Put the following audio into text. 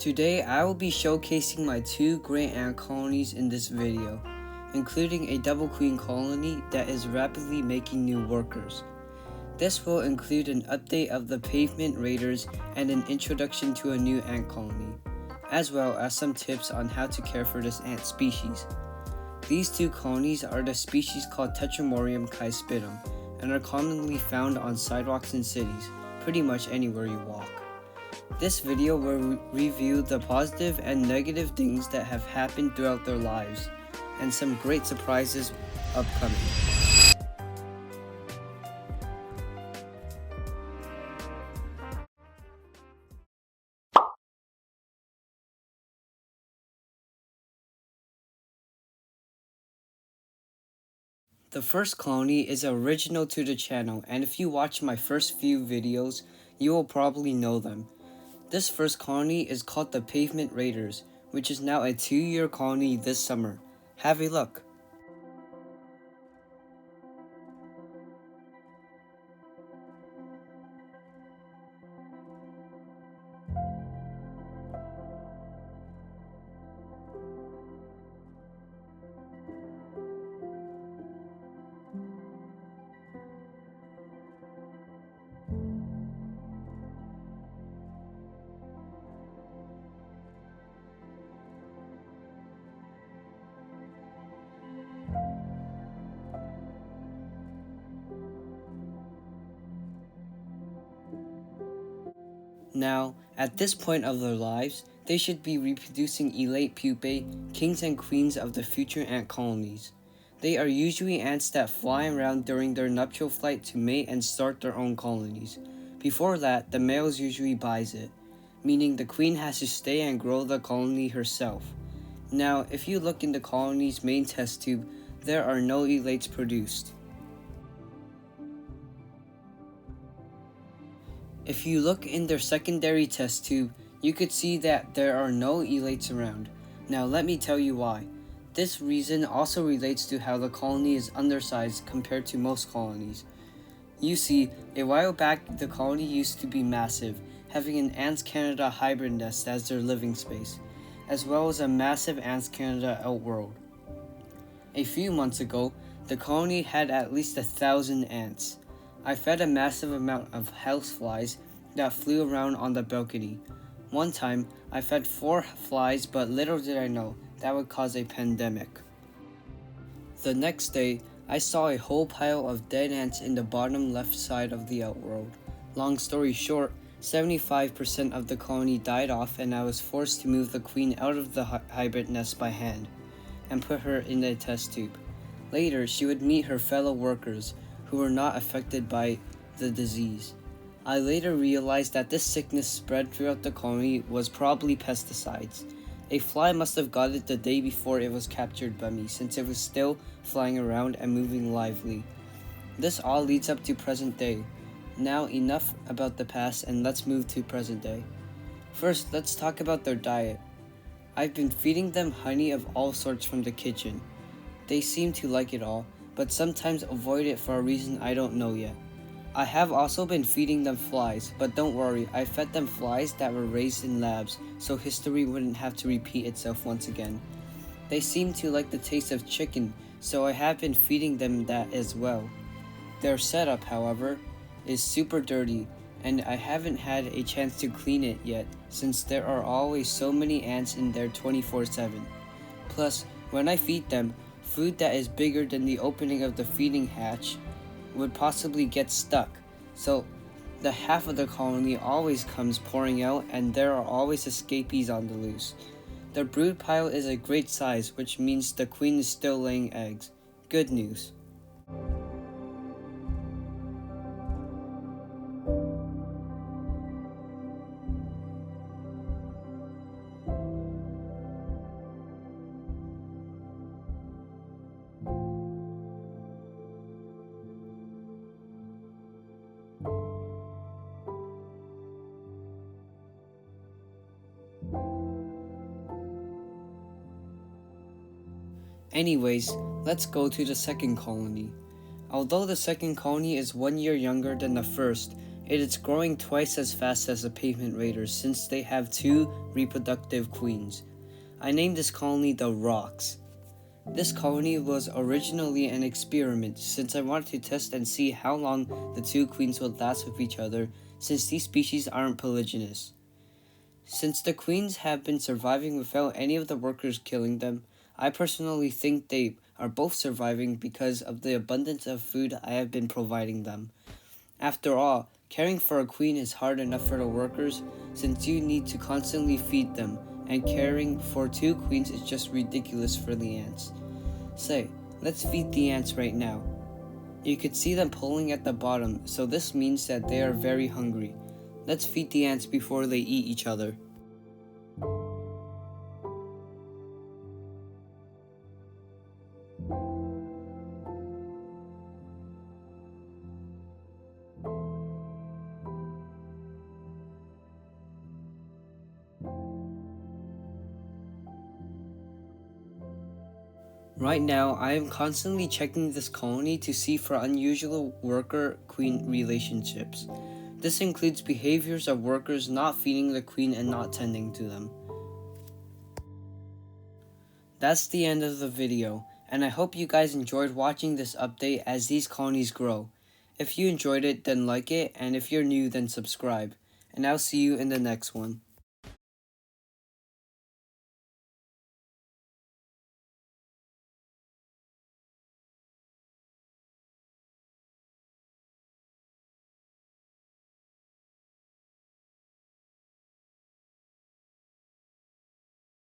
Today I will be showcasing my 2 great ant colonies in this video, including a double queen colony that is rapidly making new workers. This will include an update of the pavement raiders and an introduction to a new ant colony, as well as some tips on how to care for this ant species. These 2 colonies are the species called Formicarium and are commonly found on sidewalks in cities, pretty much anywhere you walk. This video will review the positive and negative things that have happened throughout their lives, and some great surprises upcoming. The first colony is original to the channel, and if you watch my first few videos, you will probably know them. This first colony is called the Pavement Raiders, which is now a 2-year colony this summer. Have a look. Now, at this point of their lives, they should be reproducing elate pupae, kings and queens of the future ant colonies. They are usually ants that fly around during their nuptial flight to mate and start their own colonies. Before that, the males usually buys it, meaning the queen has to stay and grow the colony herself. Now, if you look in the colony's main test tube, there are no elates produced. If you look in their secondary test tube, you could see that there are no elates around. Now let me tell you why. This reason also relates to how the colony is undersized compared to most colonies. You see, a while back the colony used to be massive, having an Ants Canada hybrid nest as their living space, as well as a massive Ants Canada outworld. A few months ago, the colony had at least 1,000 ants. I fed a massive amount of houseflies that flew around on the balcony. One time, I fed 4 flies, but little did I know that would cause a pandemic. The next day, I saw a whole pile of dead ants in the bottom left side of the outworld. Long story short, 75% of the colony died off, and I was forced to move the queen out of the hybrid nest by hand and put her in a test tube. Later, she would meet her fellow workers, who were not affected by the disease. I later realized that this sickness spread throughout the colony was probably pesticides. A fly must have got it the day before it was captured by me, since it was still flying around and moving lively. This all leads up to present day. Now enough about the past, and let's move to present day. First, let's talk about their diet. I've been feeding them honey of all sorts from the kitchen. They seem to like it all, but sometimes avoid it for a reason I don't know yet. I have also been feeding them flies, but don't worry, I fed them flies that were raised in labs, so history wouldn't have to repeat itself once again. They seem to like the taste of chicken, so I have been feeding them that as well. Their setup, however, is super dirty, and I haven't had a chance to clean it yet, since there are always so many ants in there 24/7. Plus, when I feed them, food that is bigger than the opening of the feeding hatch would possibly get stuck, so the half of the colony always comes pouring out, and there are always escapees on the loose. The brood pile is a great size, which means the queen is still laying eggs. Good news. Anyways, let's go to the second colony. Although the second colony is 1 year younger than the first, It is growing twice as fast as the pavement raiders since they have 2 reproductive queens. I named this colony the Rocks. This colony was originally an experiment since I wanted to test and see how long the 2 queens would last with each other since these species aren't polygynous. Since the queens have been surviving without any of the workers killing them, I personally think they are both surviving because of the abundance of food I have been providing them. After all, caring for a queen is hard enough for the workers since you need to constantly feed them, and caring for 2 queens is just ridiculous for the ants. Say, let's feed the ants right now. You could see them pulling at the bottom, so this means that they are very hungry. Let's feed the ants before they eat each other. Right now, I am constantly checking this colony to see for unusual worker-queen relationships. This includes behaviors of workers not feeding the queen and not tending to them. That's the end of the video, and I hope you guys enjoyed watching this update as these colonies grow. If you enjoyed it, then like it, and if you're new, then subscribe. And I'll see you in the next one.